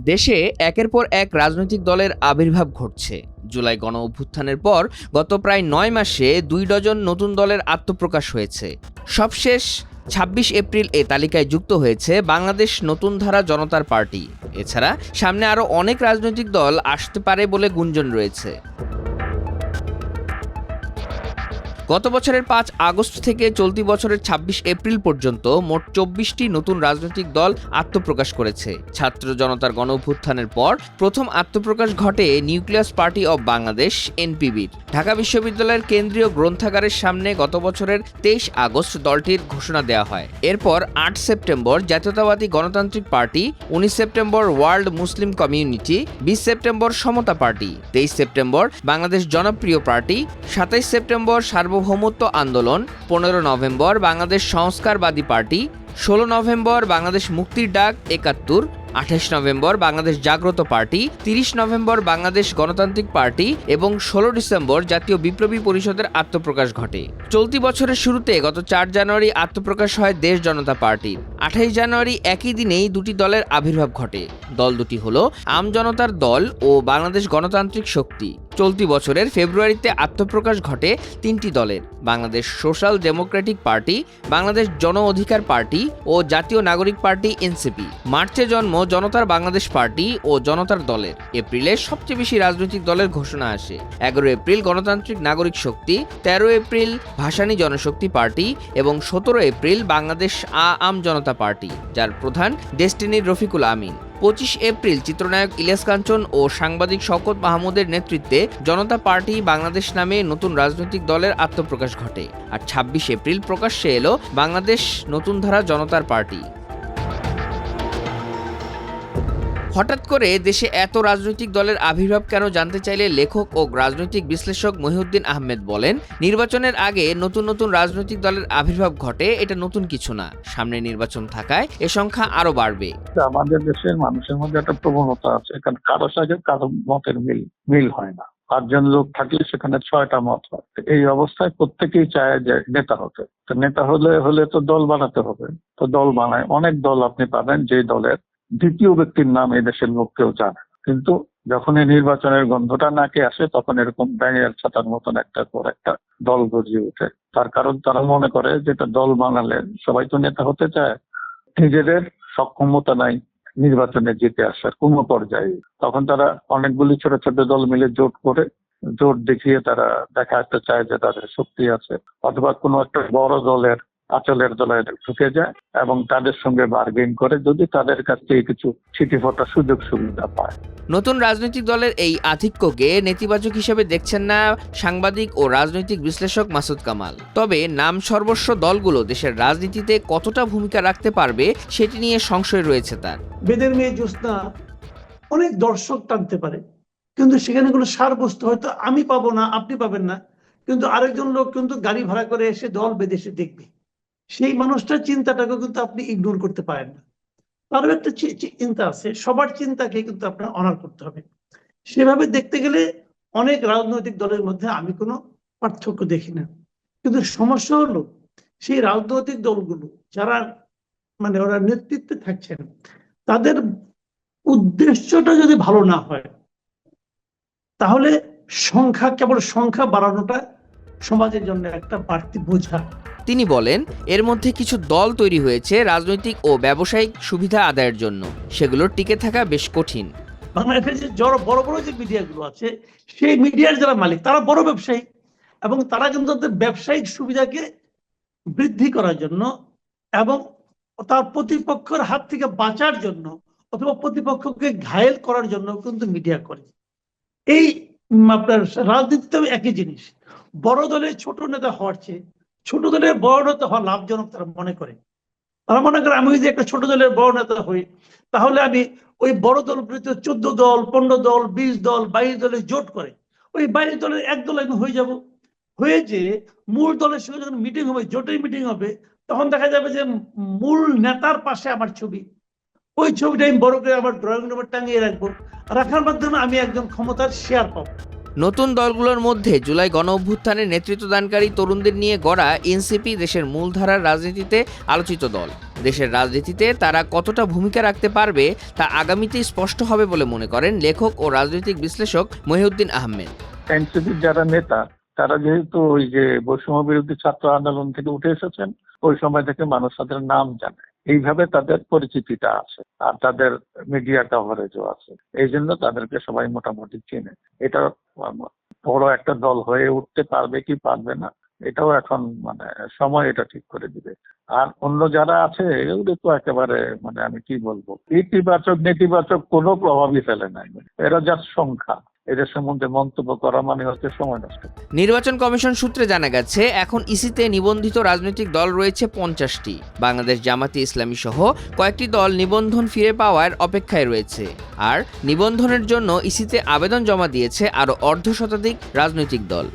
দেশে একের পর এক রাজনৈতিক দলের আবির্ভাব ঘটছে। জুলাই গণ অভ্যুত্থানের পর গত প্রায় ৯ মাসে ২ ডজন নতুন দলের আত্মপ্রকাশ হয়েছে। সবশেষ ২৬ এপ্রিল এ তালিকায় যুক্ত হয়েছে বাংলাদেশ নতুন ধারা জনতার পার্টি। এছাড়া সামনে আরও অনেক রাজনৈতিক দল আসতে পারে বলে গুঞ্জন রয়েছে। গত বছরের ৫ আগস্ট থেকে চলতি বছরের ২৬ এপ্রিল পর্যন্ত মোট ২৪টি নতুন রাজনৈতিক দল আত্মপ্রকাশ করেছে। ছাত্র জনতার গণঅভ্যুত্থানের পর প্রথম আত্মপ্রকাশ ঘটে নিউক্লিয়াস পার্টি অব বাংলাদেশ এনপিবির। ঢাকা বিশ্ববিদ্যালয়ের কেন্দ্রীয় গ্রন্থাগারের সামনে গত বছরের ২৩ আগস্ট দলটির ঘোষণা দেওয়া হয়। এরপর ৮ সেপ্টেম্বর জাতীয়তাবাদী গণতান্ত্রিক party, ১৯ September world Muslim community, ২০ September সমতা পার্টি, ২৩ সেপ্টেম্বর বাংলাদেশ জনপ্রিয় পার্টি, ২৭ সেপ্টেম্বর সার্বভৌমত্ব আন্দোলন, ১৫ নভেম্বর বাংলাদেশ সংস্কারবাদী পার্টি, ১৬ নভেম্বর বাংলাদেশ মুক্তির ডাক ৭১, ২৮ নভেম্বর বাংলাদেশ জাগ্রত পার্টি, ৩০ নভেম্বর বাংলাদেশ গণতান্ত্রিক পার্টি এবং ১৬ ডিসেম্বর জাতীয় বিপ্লবী পরিষদের আত্মপ্রকাশ ঘটে। চলতি বছরের শুরুতে গত ৪ জানুয়ারি আত্মপ্রকাশ হয় দেশ জনতা পার্টির। ২৮ জানুয়ারি একই দিনেই দুটি দলের আবির্ভাব ঘটে। দল দুটি হল আম জনতার দল ও বাংলাদেশ গণতান্ত্রিক শক্তি। চলতি বছরের ফেব্রুয়ারিতে আত্মপ্রকাশ ঘটে তিনটি দলের: Bangladesh social democratic party, Bangladesh জন অধিকার পার্টি ও জাতীয় নাগরিক পার্টি এনসিপি। মার্চে জন্ম জনতার বাংলাদেশ পার্টি ও জনতার দলের। এপ্রিলে সবচেয়ে বেশি রাজনৈতিক দলের ঘোষণা আসে। ১১ এপ্রিল গণতান্ত্রিক নাগরিক শক্তি, ১৩ এপ্রিল ভাসানী জনশক্তি পার্টি এবং ১৭ এপ্রিল বাংলাদেশ আম জনতা পার্টি, যার প্রধান ডেস্টিনির রফিকুল আমিন। ২৫ এপ্রিল চিত্রনায়ক ইলিয়াস কাঞ্চন ও সাংবাদিক শওকত মাহমুদের নেতৃত্বে জনতা পার্টি বাংলাদেশ নামে নতুন রাজনৈতিক দলের আত্মপ্রকাশ ঘটে। আর ২৬ এপ্রিল প্রকাশ্যে এলো বাংলাদেশ নতুন ধারা জনতার পার্টি। হঠাৎ করে দেশে এত রাজনৈতিক দলের আবির্ভাব কেন জানতে চাইলে লেখক ও রাজনৈতিক বিশ্লেষক মহিউদ্দিন আহমেদ বলেন, নির্বাচনের আগে নতুন নতুন রাজনৈতিক দলের আবির্ভাব ঘটে, এটা নতুন কিছু না। সামনে নির্বাচন থাকায় এ সংখ্যা আরো বাড়বে। আমাদের দেশের মানুষের মধ্যে একটা প্রবণতা আছে, কারণ কারো সাথে কারো মতের মিল হয় না। ৫ জন লোক থাকলে সেখানে ৬টা মত হয়। এই অবস্থায় প্রত্যেকেই চায় যে নেতা হতে। তো নেতা হলে তো দল বানাতে হবে। তো দল বানায়, অনেক দল আপনি পাবেন যে দলের দ্বিতীয় ব্যক্তির নাম এই দেশের লোক কেউ জানে। কিন্তু যখন এই নির্বাচনের গন্ধটা নাকে আসে, তখন এরকম ব্যাঙের ছাতার মতন একটা পর একটা দল গজিয়ে ওঠে। তার কারণ তারা মনে করে যেটা দল বানালে সবাই তো নেতা হতে চায়, নিজেদের সক্ষমতা নাই নির্বাচনে জিতে আসার কোনো পর্যায়ে। তখন তারা অনেকগুলি ছোট ছোট দল মিলে জোট দেখিয়ে তারা দেখাতে চায় যে তাদের শক্তি আছে, অথবা কোনো একটা বড় দলের আঁচলের দলে ঢুকে যায় এবং তাদের সঙ্গে বার্গেন করে যদি তাদের কাছ থেকে কিছু ছিটি ফোটা সুযোগ সুবিধা পায়। নতুন রাজনৈতিক দলের এই আধিক্যকে নেতিবাচক হিসেবে দেখছেন না সাংবাদিক ও রাজনৈতিক বিশ্লেষক মাসুদ কামাল। তবে নাম সর্বস্ব দলগুলো দেশের রাজনীতিতে কতটা ভূমিকা রাখতে পারবে সেটি নিয়ে সংশয় রয়েছে তার। বেদের মেয়ে জ্যোৎস্না অনেক দর্শক টানতে পারে, কিন্তু সেখানে কোনো সারবস্তু হয়তো আমি পাবো না, আপনি পাবেন না, কিন্তু আরেকজন লোক কিন্তু গাড়ি ভাড়া করে এসে দল বেঁধে এসে দেখবে। সেই মানুষটার চিন্তাটাকে কিন্তু আপনি ইগনোর করতে পারেন না। তারও একটা চিন্তা আছে, সবার চিন্তাকে কিন্তু আপনার অনার করতে হবে। সেভাবে দেখতে গেলে অনেক রাজনৈতিক দলের মধ্যে আমি কোনো পার্থক্য দেখি না। কিন্তু সমস্যা হলো সেই রাজনৈতিক দলগুলো যারা ওরা নেতৃত্বে থাকছেন, তাদের উদ্দেশ্যটা যদি ভালো না হয়, তাহলে কেবল সংখ্যা বাড়ানোটা সমাজের জন্য একটা বাড়তি বোঝা। তিনি বলেন, এর মধ্যে কিছু দল তৈরি হয়েছে রাজনৈতিক ও ব্যবসায়িক সুবিধা আদায়ের জন্য, সেগুলোর টিকে থাকা বেশ কঠিন। বাংলাদেশে বড় বড় যে মিডিয়াগুলো আছে, সেই মিডিয়ার যারা মালিক তারা বড় ব্যবসায়ী, এবং তারা কিন্তু তাদের ব্যবসায়িক সুবিধাকে বৃদ্ধি করার জন্য এবং তার প্রতিপক্ষের হাত থেকে বাঁচার জন্য অথবা প্রতিপক্ষকে ঘায়েল করার জন্য কিন্তু মিডিয়া করে। এই আপনার রাজনীতিতে একই জিনিস। বড় দলের ছোট নেতা হওয়ার চেয়ে ছোট দলের বড় নেতা হওয়া লাভজনক তারা মনে করে। আমি যদি একটা ছোট দলের বড় নেতা হই, তাহলে আমি ওই বড় দলগুলিতে ১৪ দল, ১৫ দল, ২০ দল, ২২ দলের জোট করে ওই ২২ দলের এক দল আমি হয়ে যাব। হয়ে যে মূল দলের সঙ্গে যখন মিটিং হবে, জোটের মিটিং হবে, তখন দেখা যাবে যে মূল নেতার পাশে আমার ছবি, ওই ছবিটা আমি বড় করে আমার ড্রয়িং রুমে টাঙিয়ে রাখবো। রাখার মাধ্যমে আমি একজন ক্ষমতার শেয়ার পাবো। নতুন দলগুলোর মধ্যে জুলাই গণঅভ্যুত্থানের নেতৃত্বদানকারী তরুণদের নিয়ে গড়া এনসিপি দেশের মূলধারার রাজনীতিতে আলোচিত দল। দেশের রাজনীতিতে তারা কতটা ভূমিকা রাখতে পারবে তা আগামীতেই স্পষ্ট হবে বলে মনে করেন লেখক ও রাজনৈতিক বিশ্লেষক মহিউদ্দিন আহমেদ। এনসিপির যারা নেতা তারা যেহেতু ওই যে বৈষম্য বিরোধী ছাত্র আন্দোলন থেকে উঠে এসেছেন, ওই সময় থেকে মানুষ তাদের নাম জানে, এইভাবে তাদের পরিচিতিটা আছে আর তাদের মিডিয়া কভারেজও আছে, এই জন্য তাদেরকে সবাই মোটামুটি চেনে। এটা বড় একটা দল হয়ে উঠতে পারবে কি পারবে না এটাও এখন সময় এটা ঠিক করে দিবে। আর অন্য যারা আছে এগুলো তো একেবারে আমি কি বলবো, ইতিবাচক নেতিবাচক কোনো প্রভাবই ফেলে নাই। এরা জাস্ট সংখ্যা, এদের সম্বন্ধে মন্তব্য করা হচ্ছে সময় নষ্ট। নির্বাচন কমিশন সূত্রে জানা গেছে এখন ইসিতে নিবন্ধিত রাজনৈতিক দল রয়েছে 50টি। বাংলাদেশ জামাতে ইসলামী সহ কয়েকটি দল নিবন্ধন ফিরে পাওয়ার অপেক্ষায় রয়েছে। আর নিবন্ধনের জন্য ইসিতে আবেদন জমা দিয়েছে আরও অর্ধশতাধিক রাজনৈতিক দল।